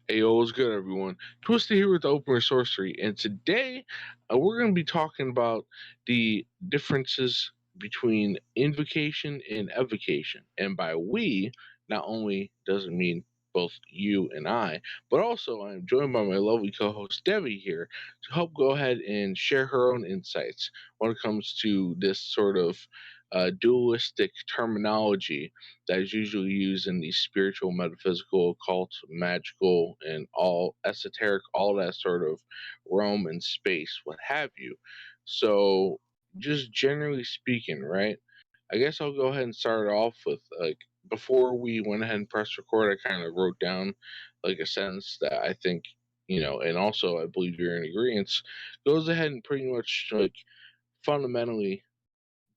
Hey, yo, what's good, everyone? Twisted here with the Open Sorcery, and today we're going to be talking about the differences between invocation and evocation. And by we, not only does it mean both you and I, but also I'm joined by my lovely co-host Devi here to help go ahead and share her own insights when it comes to this sort of dualistic terminology that is usually used in the spiritual, metaphysical, occult, magical, and all esoteric, all that sort of realm and space, what have you. So, just generally speaking, right? I guess I'll go ahead and start off with like before we went ahead and pressed record, I kind of wrote down like a sentence that I think, and also I believe you're in agreement, goes ahead and pretty much like fundamentally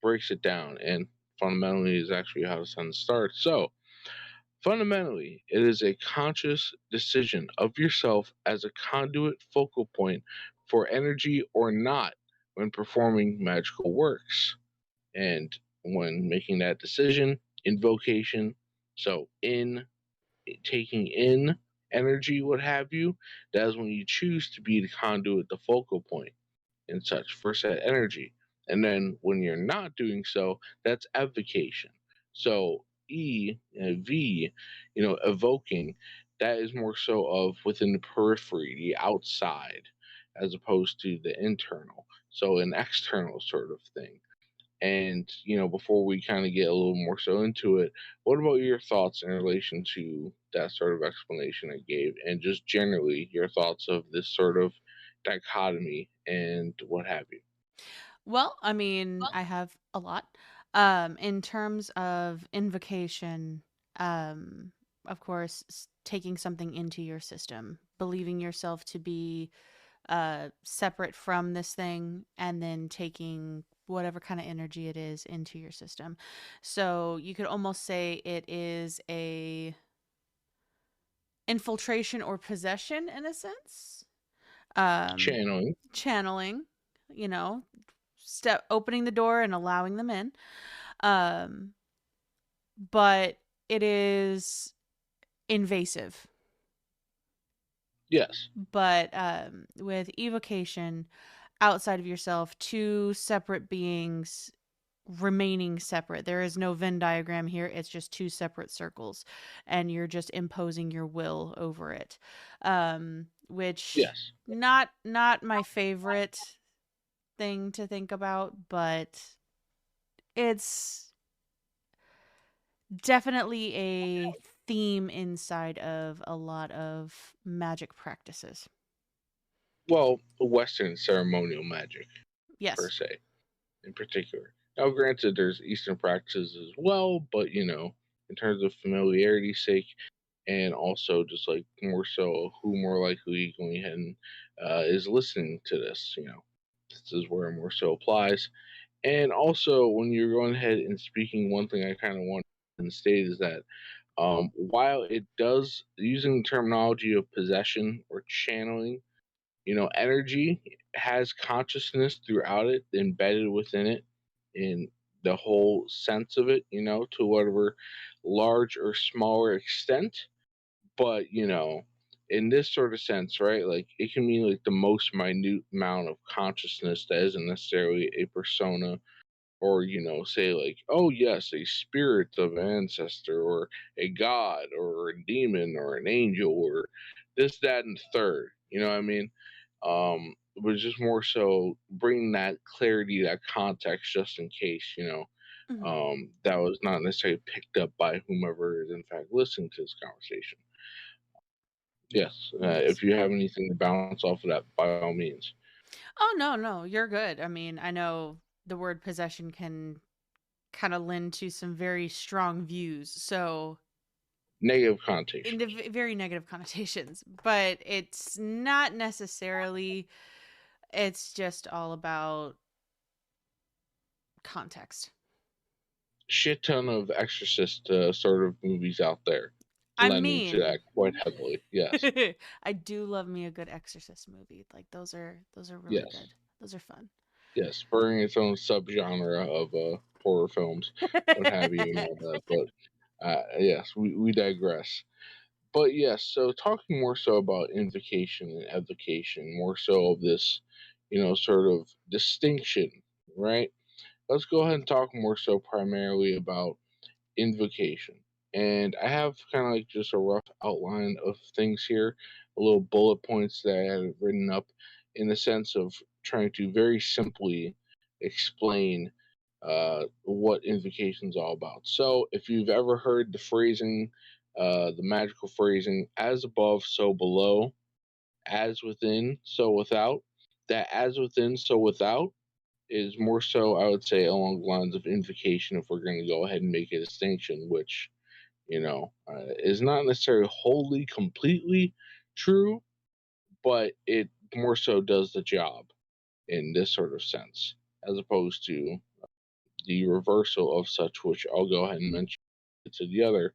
breaks it down. And fundamentally is actually how the sentence starts. So, fundamentally, it is a conscious decision of yourself as a conduit focal point for energy or not when performing magical works. And when making that decision, invocation, so in taking in energy, what have you, that is when you choose to be the conduit, the focal point, and such for said energy. And then when you're not doing so, that's evocation. So V, evoking, that is more so of within the periphery, the outside, as opposed to the internal. So an external sort of thing. And before we kind of get a little more so into it, what about your thoughts in relation to that sort of explanation I gave, and just generally your thoughts of this sort of dichotomy and what have you? Well, I mean, I have a lot. In terms of invocation, of course, taking something into your system, believing yourself to be separate from this thing, and then taking whatever kind of energy it is into your system. So you could almost say it is a infiltration or possession in a sense. Um, Channeling. Channeling, you know, step opening the door and allowing them in. Um, but it is invasive. Yes. But with evocation, outside of yourself, two separate beings remaining separate. There is no Venn diagram here. It's just two separate circles, and you're just imposing your will over it. Which Yes. not my favorite thing to think about, but it's definitely a theme inside of a lot of magic practices. Well, Western ceremonial magic per Yes. se, in particular. Now, granted, there's Eastern practices as well, but in terms of familiarity's sake, and also just like more so who more likely going ahead and is listening to this. This is where it more so applies. And also, when you're going ahead and speaking, one thing I kind of want to state is that while it does using the terminology of possession or channeling, energy has consciousness throughout it, embedded within it, in the whole sense of it, to whatever large or smaller extent. But in this sort of sense, right, like it can mean like the most minute amount of consciousness that isn't necessarily a persona, or say like, oh yes, a spirit of an ancestor, or a god, or a demon, or an angel, or this, that, and third, what I mean. But just more so bring that clarity, that context, just in case Mhm. that was not necessarily picked up by whomever is in fact listening to this conversation. Yes, Yes. if you have anything to bounce off of that, by all means. Oh, no, no, you're good. I mean, I know the word possession can kind of lend to some very strong views. So, Negative in the connotations. very negative connotations, but it's not necessarily, it's just all about context. Shit ton of exorcist sort of movies out there I lending to mean, that quite heavily. Yes, I do love me a good exorcist movie. Like those are really yes, good. Those are fun. yes. Spurring its own subgenre of horror films, what have you, and all that. But yes, we digress. But yes, so talking more so about invocation and evocation, more so of this, sort of distinction, right? Let's go ahead and talk more so primarily about invocation. And I have kind of like just a rough outline of things here, a little bullet points that I had written up in the sense of trying to very simply explain what invocation is all about. So, if you've ever heard the phrasing, the magical phrasing, as above, so below, as within, so without, that as within, so without is more so, I would say, along the lines of invocation, if we're going to go ahead and make a distinction, which, is not necessarily wholly, completely true, but it more so does the job in this sort of sense, as opposed to the reversal of such, which I'll go ahead and mention to the other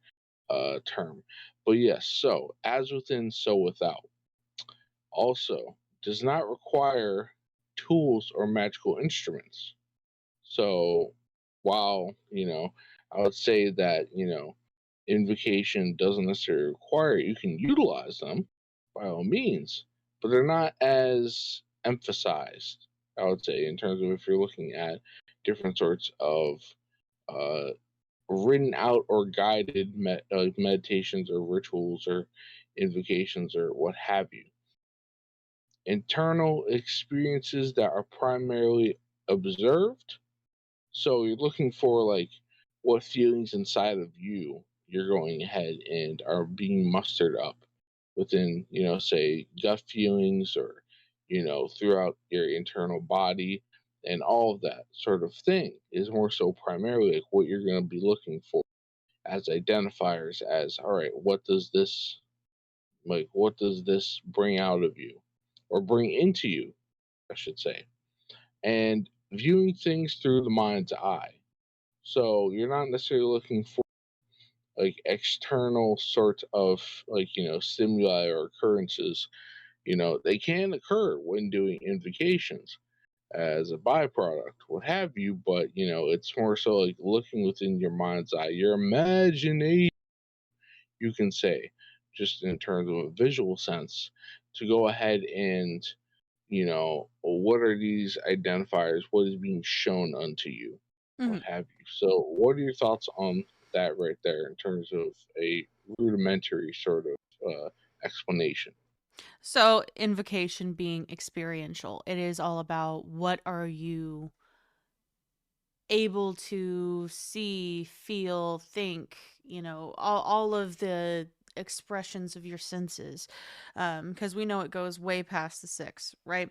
term. But yes, so as within, so without. Also, does not require tools or magical instruments. So while, I would say that, invocation doesn't necessarily require it, you can utilize them by all means, but they're not as emphasized, I would say, in terms of if you're looking at different sorts of uh, written out or guided meditations or rituals or invocations or what have you. Internal experiences that are primarily observed, so you're looking for like what feelings inside of you're going ahead and are being mustered up within, say gut feelings or, throughout your internal body, and all of that sort of thing is more so primarily like what you're going to be looking for as identifiers as, all right, what does this bring out of you or bring into you, I should say. And viewing things through the mind's eye, so you're not necessarily looking for like external sort of like, stimuli or occurrences. They can occur when doing invocations as a byproduct, what have you, but it's more so like looking within your mind's eye, your imagination, you can say, just in terms of a visual sense, to go ahead and, what are these identifiers? What is being shown unto you? What Mhm. have you? So, what are your thoughts on that right there in terms of a rudimentary sort of explanation? So, invocation being experiential, it is all about what are you able to see, feel, think, all of the expressions of your senses. Because we know it goes way past the six, right?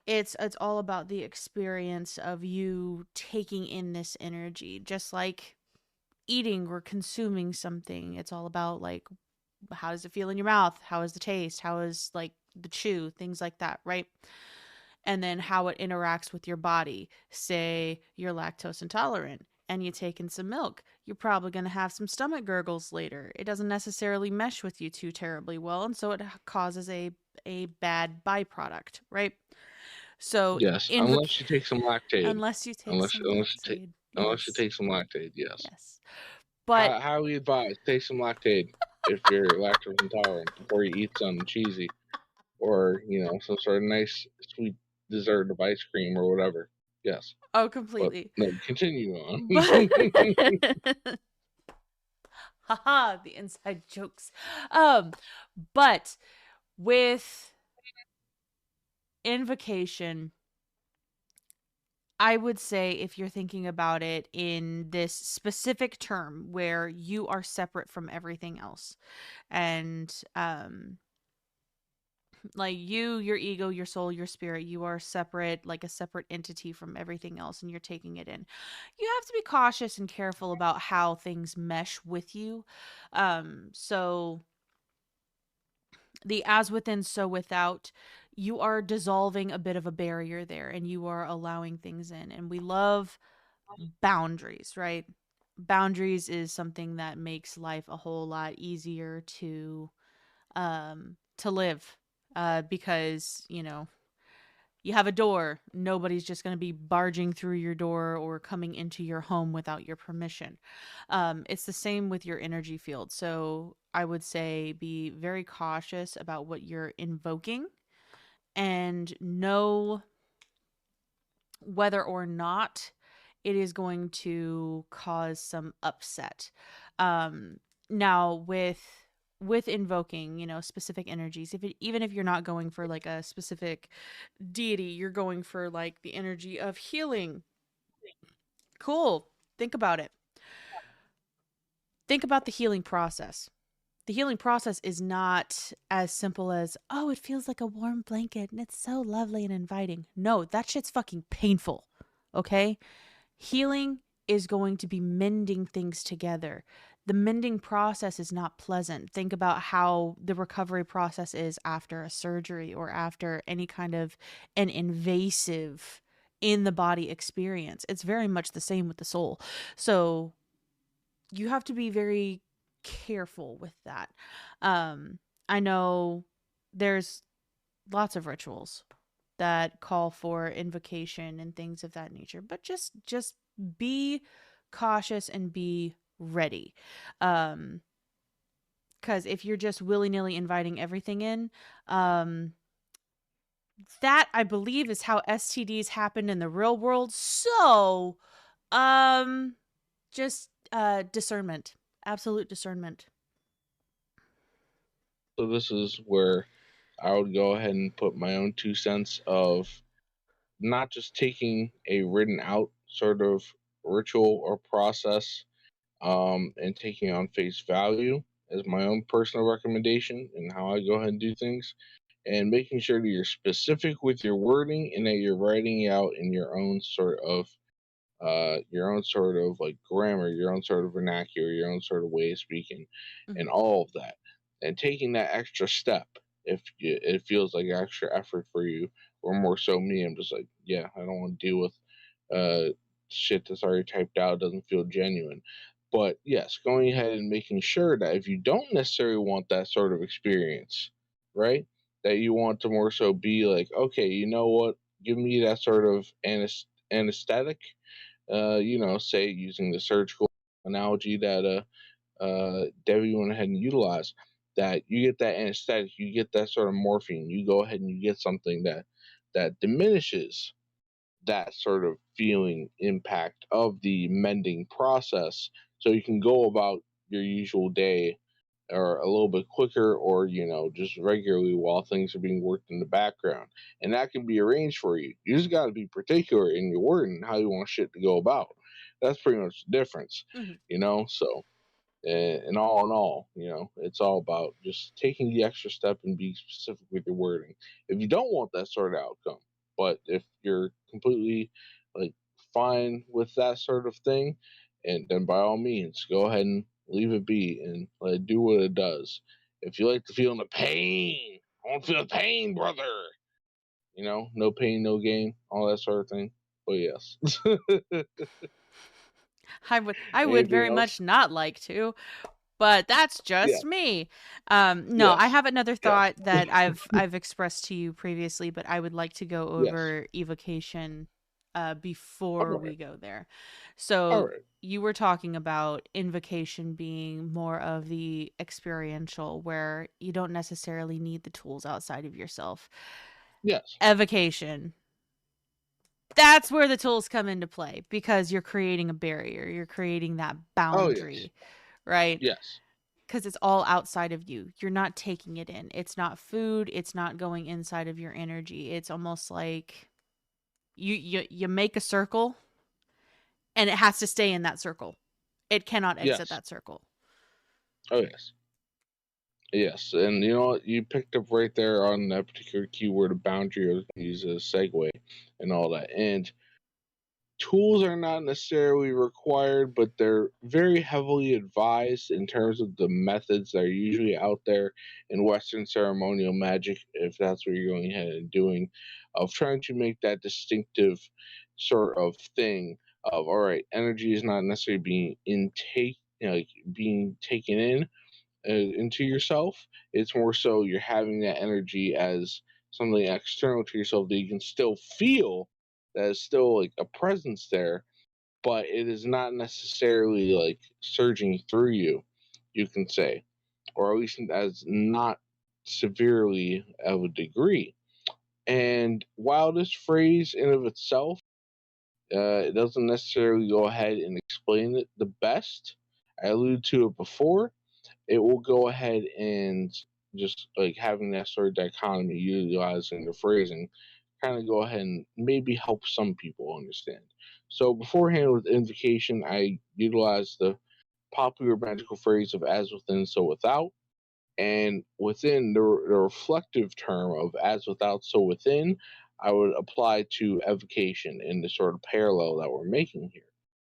It's all about the experience of you taking in this energy, just like eating or consuming something. It's all about like how does it feel in your mouth? How is the taste? How is like the chew? Things like that, right? And then how it interacts with your body. Say you're lactose intolerant and you take in some milk, you're probably going to have some stomach gurgles later. It doesn't necessarily mesh with you too terribly well, and so it causes a bad byproduct, right? So Yes, unless you take some lactate. unless you take Unless some unless you take Lactaid, unless you yes, take some lactate, yes. yes, but Highly advised, take some lactate if you're lactose intolerant before you eat something cheesy or, some sort of nice sweet dessert of ice cream or whatever. Yes. oh, But completely. no, continue on. But haha, the inside jokes. But with invocation, I would say if you're thinking about it in this specific term where you are separate from everything else, and like you, your ego, your soul, your spirit, you are separate, like a separate entity from everything else, and you're taking it in. You have to be cautious and careful about how things mesh with you. So the as within, so without, you are dissolving a bit of a barrier there, and you are allowing things in. And we love boundaries, right? Boundaries is something that makes life a whole lot easier to live, because You have a door. Nobody's just going to be barging through your door or coming into your home without your permission. It's the same with your energy field. So I would say be very cautious about what you're invoking and know whether or not it is going to cause some upset. Now with invoking, specific energies, even if you're not going for like a specific deity, you're going for like the energy of healing. Cool. Think about it. Think about the healing process. The healing process is not as simple as, oh, it feels like a warm blanket and it's so lovely and inviting. No, that shit's fucking painful. Okay? Healing is going to be mending things together. The mending process is not pleasant. Think about how the recovery process is after a surgery or after any kind of an invasive in the body experience. It's very much the same with the soul. So you have to be very careful with that. I know there's lots of rituals that call for invocation and things of that nature, but just be cautious and be ready. Because if you're just willy-nilly inviting everything in, that I believe is how STDs happen in the real world. So just discernment, absolute discernment. So this is where I would go ahead and put my own 2 cents of not just taking a written out sort of ritual or process and taking on face value as my own personal recommendation and how I go ahead and do things, and making sure that you're specific with your wording and that you're writing it out in your own sort of like grammar, your own sort of vernacular, your own sort of way of speaking, and all of that. And taking that extra step if it feels like extra effort for you, or more so me, I'm just like, yeah, I don't want to deal with shit that's already typed out, doesn't feel genuine. But yes, going ahead and making sure that if you don't necessarily want that sort of experience, right, that you want to more so be like, okay, you know what, give me that sort of anesthetic, say using the surgical analogy that Devi went ahead and utilized, that you get that anesthetic, you get that sort of morphine, you go ahead and you get something that diminishes that sort of feeling impact of the mending process, so you can go about your usual day or a little bit quicker, or just regularly while things are being worked in the background, and that can be arranged for you. You just got to be particular in your wording how you want shit to go about. That's pretty much the difference. So and all in all, it's all about just taking the extra step and being specific with your wording. If you don't want that sort of outcome, but if you're completely like fine with that sort of thing, and then by all means, go ahead and leave it be and let it do what it does. If you like to feel the pain, I want to feel the pain, brother. No pain, no gain, all that sort of thing. But yes. I would Anything very else? much not like to, but that's Yeah. just me. No, I Yes. have another Yes. thought that I've expressed to you previously, but I would like to go Yes. over evocation All before we right. go there. All So right. you were talking about invocation being more of the experiential, where you don't necessarily need the tools outside of yourself. Yes. Evocation, that's where the tools come into play, because you're creating a barrier, you're creating that Oh, yes. boundary, right? Yes. Because it's all outside of you. You're not taking it in. It's not food. It's not going inside of your energy. It's almost like you make a circle, and it has to stay in that circle. It cannot exit Yes. that circle. Oh, yes. Yes. And you know what? You picked up right there on that particular keyword of boundary. I was going to use a segue and all that. And tools are not necessarily required, but they're very heavily advised in terms of the methods that are usually out there in Western ceremonial magic, if that's what you're going ahead and doing, of trying to make that distinctive sort of thing of, all right, energy is not necessarily being taken in into yourself. It's more so you're having that energy as something external to yourself that you can still feel, that is still like a presence there, but it is not necessarily like surging through you, you can say, or at least as not severely of a degree. And while this phrase in of itself, it doesn't necessarily go ahead and explain it the best, I alluded to it before, it will go ahead and just like having that sort of dichotomy, utilizing the phrasing, kind of go ahead and maybe help some people understand. So beforehand with invocation, I utilized the popular magical phrase of as within, so without. And within the reflective term of as without, so within, I would apply to evocation in the sort of parallel that we're making here.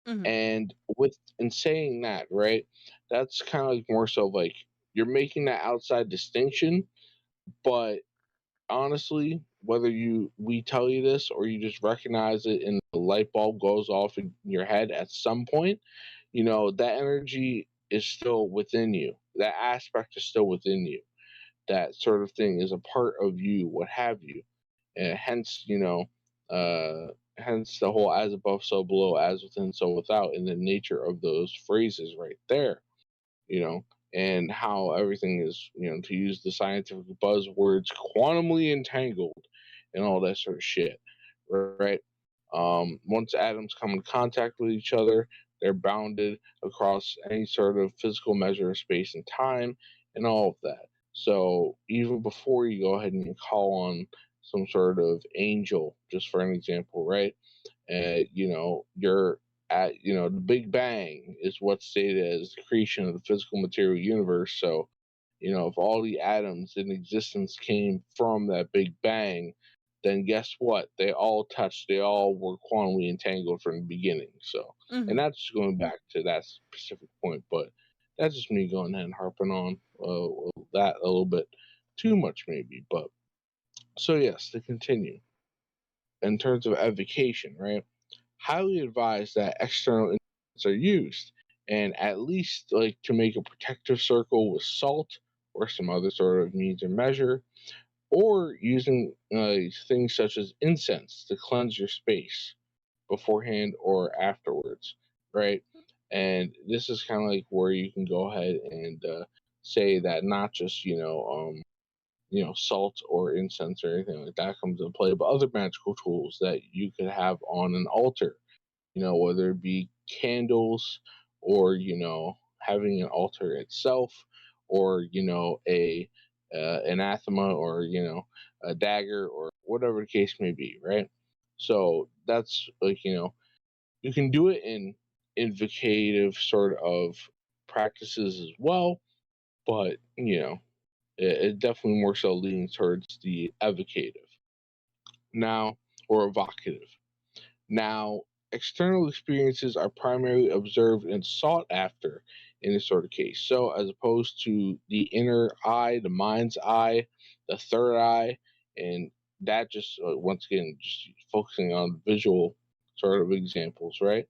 Mhm. And with in saying that, right, that's kind of like more so like you're making that outside distinction, but honestly, whether we tell you this or you just recognize it and the light bulb goes off in your head at some point, that energy is still within you. That aspect is still within you. That sort of thing is a part of you, what have you. And hence, hence the whole as above, so below, as within, so without, in the nature of those phrases right there, you know, and how everything is, to use the scientific buzzwords, quantumly entangled and all that sort of shit, right? Once atoms come in contact with each other, they're bounded across any sort of physical measure of space and time and all of that. So even before you go ahead and call on some sort of angel, just for an example, right? You're at the Big Bang is what's stated as the creation of the physical material universe. So if all the atoms in existence came from that Big Bang, then guess what, they all touched, they all were quantumly entangled from the beginning. So, and Mhm. that's just going back to that specific point, but that's just me going ahead and harping on that a little bit too much maybe. But so yes, to continue, in terms of evocation, right, highly advised that external instruments are used, and at least like to make a protective circle with salt or some other sort of means or measure, or using things such as incense to cleanse your space beforehand or afterwards, right? And this is kind of like where you can go ahead and say that not just salt or incense or anything like that comes into play, but other magical tools that you could have on an altar, whether it be candles or, having an altar itself, or, a anathema, or, a dagger, or whatever the case may be, right? So that's like, you can do it in invocative sort of practices as well, but, it definitely more so leans towards the evocative now, or evocative. Now, external experiences are primarily observed and sought after in this sort of case. So, as opposed to the inner eye, the mind's eye, the third eye, and that just, once again, just focusing on visual sort of examples, right?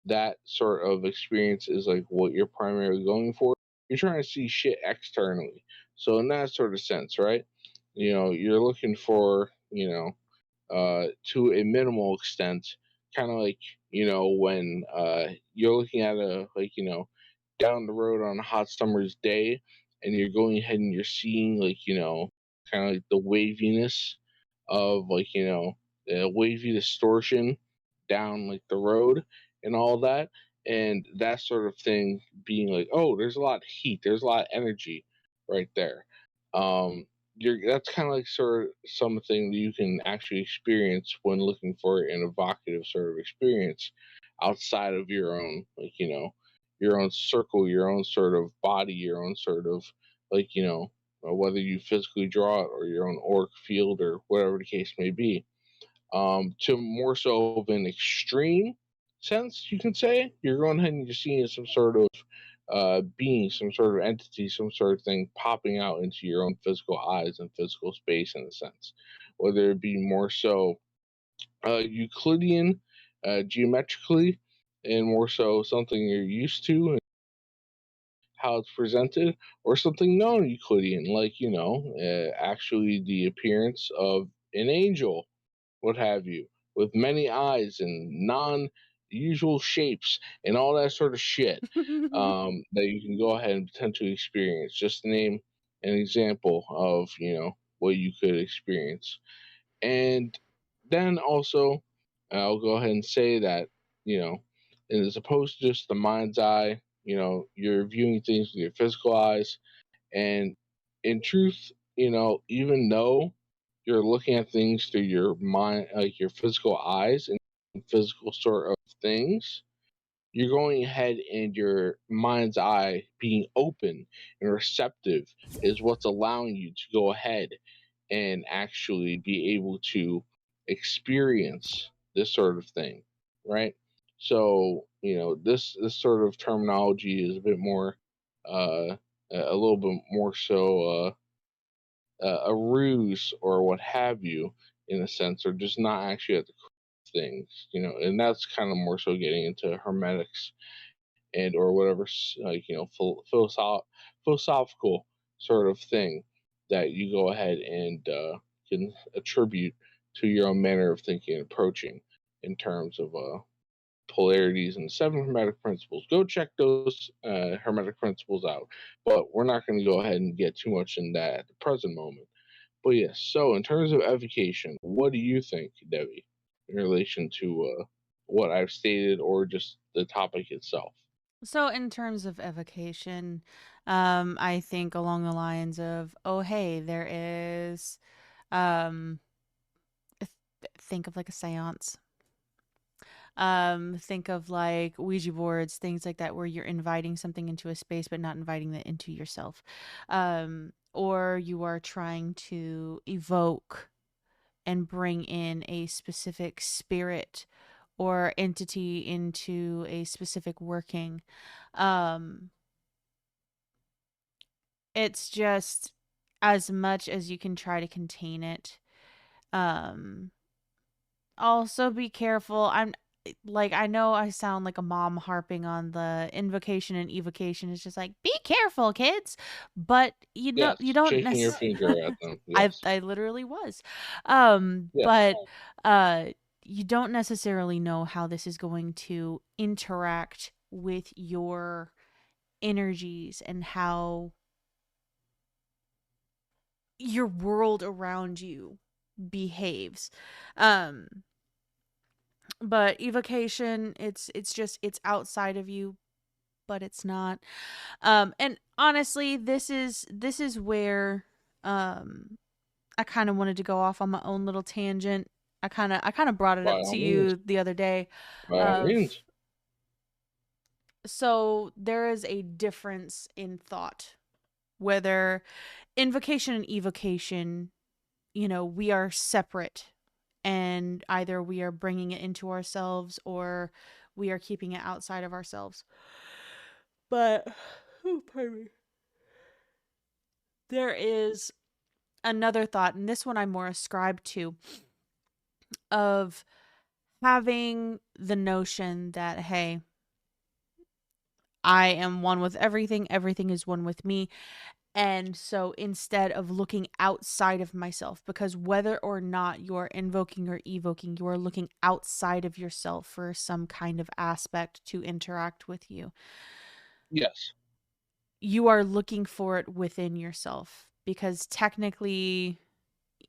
That sort of experience is like what you're primarily going for. You're trying to see shit externally. So, in that sort of sense, right? You're looking for, to a minimal extent, kind of like, when you're looking at a, like, down the road on a hot summer's day and you're going ahead and you're seeing, like, kind of like the waviness of, like, the wavy distortion down like the road and all that. And that sort of thing being like, oh, there's a lot of heat, there's a lot of energy right there. Um, that's kind of like sort of something that you can actually experience when looking for an evocative sort of experience outside of your own, like, your own circle, your own sort of body, your own sort of, like, whether you physically draw it or your own auric field or whatever the case may be. To more so of an extreme sense, you can say you're going ahead and you're seeing some sort of being, some sort of entity, some sort of thing popping out into your own physical eyes and physical space in a sense, whether it be more so Euclidean, geometrically, and more so something you're used to, and how it's presented, or something non-Euclidean, like actually the appearance of an angel, what have you, with many eyes and non-usual shapes and all that sort of shit, that you can go ahead and potentially experience. Just to name an example of what you could experience. And then also, I'll go ahead and say that, you know, as opposed to just the mind's eye, you're viewing things with your physical eyes. And in truth, even though you're looking at things through your mind, like your physical eyes and physical sort of things, you're going ahead and your mind's eye being open and receptive is what's allowing you to go ahead and actually be able to experience this sort of thing, right? So this sort of terminology is a bit more, a little bit more so a ruse or what have you, in a sense, or just not actually at the core of things, and that's kind of more so getting into hermetics and or whatever, like philosophical sort of thing that you go ahead and can attribute to your own manner of thinking and approaching in terms of polarities and the seven hermetic principles. Go check those hermetic principles out, but we're not going to go ahead and get too much in that at the present moment. But yes, so in terms of evocation, what do you think, Devi, in relation to what I've stated or just the topic itself? So, in terms of evocation, I think along the lines of, oh, hey, there is, um, think of like a seance. Think of like Ouija boards, things like that, where you're inviting something into a space but not inviting it into yourself. Or you are trying to evoke and bring in a specific spirit or entity into a specific working. Um, it's just as much as you can try to contain it. Um, Also be careful. I'm like, I know I sound like a mom harping on the invocation and evocation. It's just like, be careful, kids. But Yes, you don't shaking your necessarily. finger at them. Yes. I literally was. Yes. But uh you don't necessarily know how this is going to interact with your energies and how your world around you behaves. Um but evocation, it's just it's outside of you, but it's not. And honestly, this is where I kind of wanted to go off on my own little tangent. I kind of brought it By up all to means. you the other day By all of means. so there is a difference in thought whether invocation and evocation, we are separate, and either we are bringing it into ourselves or we are keeping it outside of ourselves. But, oh, pardon me. There is another thought, and this one I'm more ascribed to, of having the notion that, hey, I am one with everything, everything is one with me. And so instead of looking outside of myself, because whether or not you're invoking or evoking, you are looking outside of yourself for some kind of aspect to interact with you. Yes. You are looking for it within yourself because technically,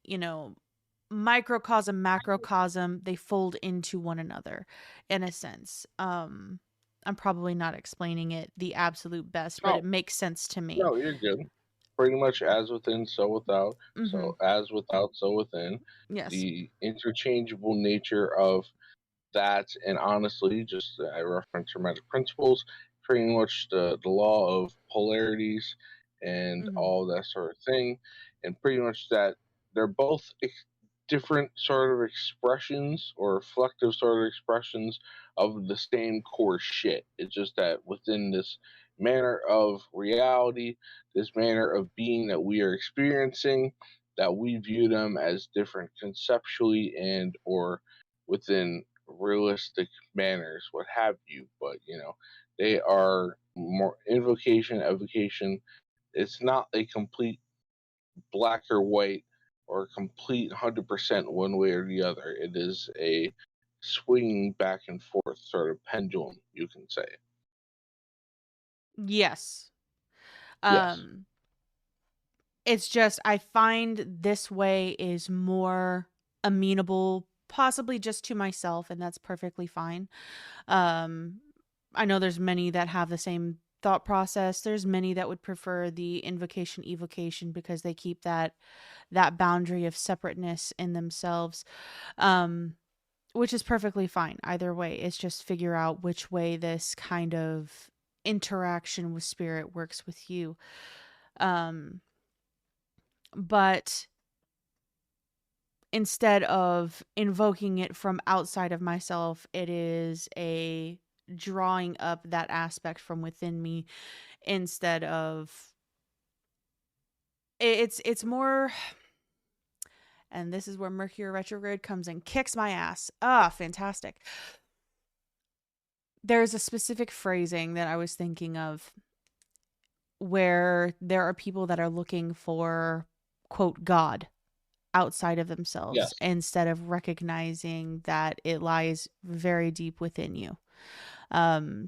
you know, microcosm, macrocosm, they fold into one another in a sense. I'm probably not explaining it the absolute best, but No, it makes sense to me. no, you're good. Pretty much as within, so without. Mm-hmm. So as without, so within. Yes. The interchangeable nature of that, and honestly, just I reference hermetic principles, pretty much the law of polarities and Mm-hmm. all that sort of thing, and pretty much that they're both different sort of expressions or reflective sort of expressions of the same core shit. It's just that within this manner of reality, this manner of being that we are experiencing, that we view them as different conceptually and or within realistic manners, what have you. But they are more invocation, evocation. It's not a complete black or white or complete 100% one way or the other. It is a swinging back and forth sort of pendulum, you can say. Yes. Yes. It's just I find this way is more amenable, possibly just to myself, and that's perfectly fine. Um, I know there's many that have the same thought process. There's many that would prefer the invocation evocation because they keep that boundary of separateness in themselves. Which is perfectly fine. Either way, it's just figure out which way this kind of interaction with spirit works with you. Um, but instead of invoking it from outside of myself, it is a drawing up that aspect from within me instead of it's more, and this is where Mercury retrograde comes and kicks my ass. Ah, fantastic. There's a specific phrasing that I was thinking of where there are people that are looking for quote God outside of themselves Yes. instead of recognizing that it lies very deep within you.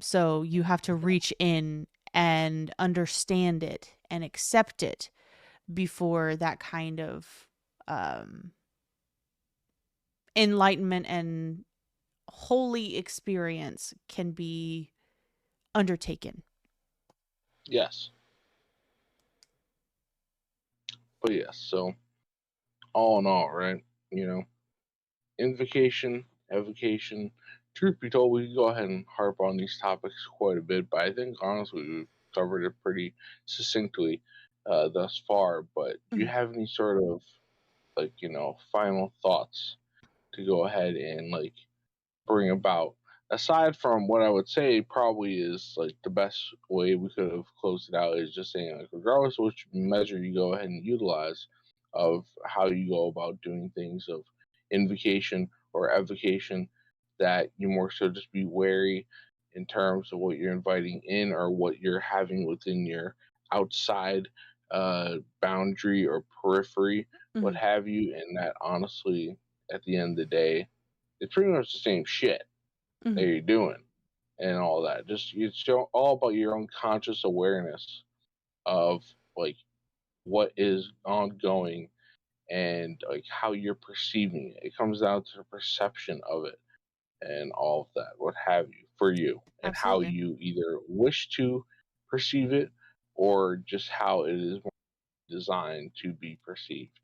So you have to reach in and understand it and accept it before that kind of um, enlightenment and holy experience can be undertaken. Yes. But yes, so all in all, right? You know, invocation, evocation. Truth be told, we could go ahead and harp on these topics quite a bit, but I think honestly we've covered it pretty succinctly thus far. But do you Mhm. have any sort of final thoughts to go ahead and bring about? Aside from what I would say probably is like the best way we could have closed it out is just saying like regardless of which measure you go ahead and utilize of how you go about doing things of invocation or evocation, that you more so just be wary in terms of what you're inviting in or what you're having within your outside boundary or periphery, what Mhm. have you, and that honestly at the end of the day it's pretty much the same shit that Mhm. you're doing and all that. Just it's all about your own conscious awareness of like what is ongoing and like how you're perceiving it. It comes down to the perception of it and all of that, what have you, for you, and how Absolutely. you either wish to perceive it or just how it is designed to be perceived.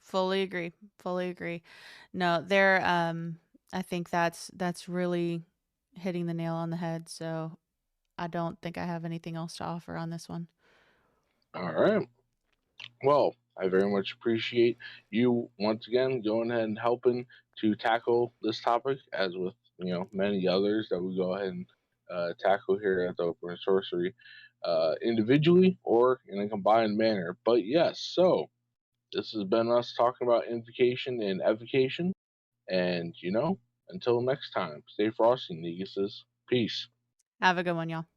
Fully agree. Fully agree. No, there I think that's really hitting the nail on the head, so I don't think I have anything else to offer on this one. All right. Well, I very much appreciate you once again going ahead and helping to tackle this topic, as with many others that we go ahead and tackle here at the Open Sorcery, individually or in a combined manner. But yes, so this has been us talking about invocation and evocation, and until next time, stay frosty, Neguses. Peace. Have a good one, y'all.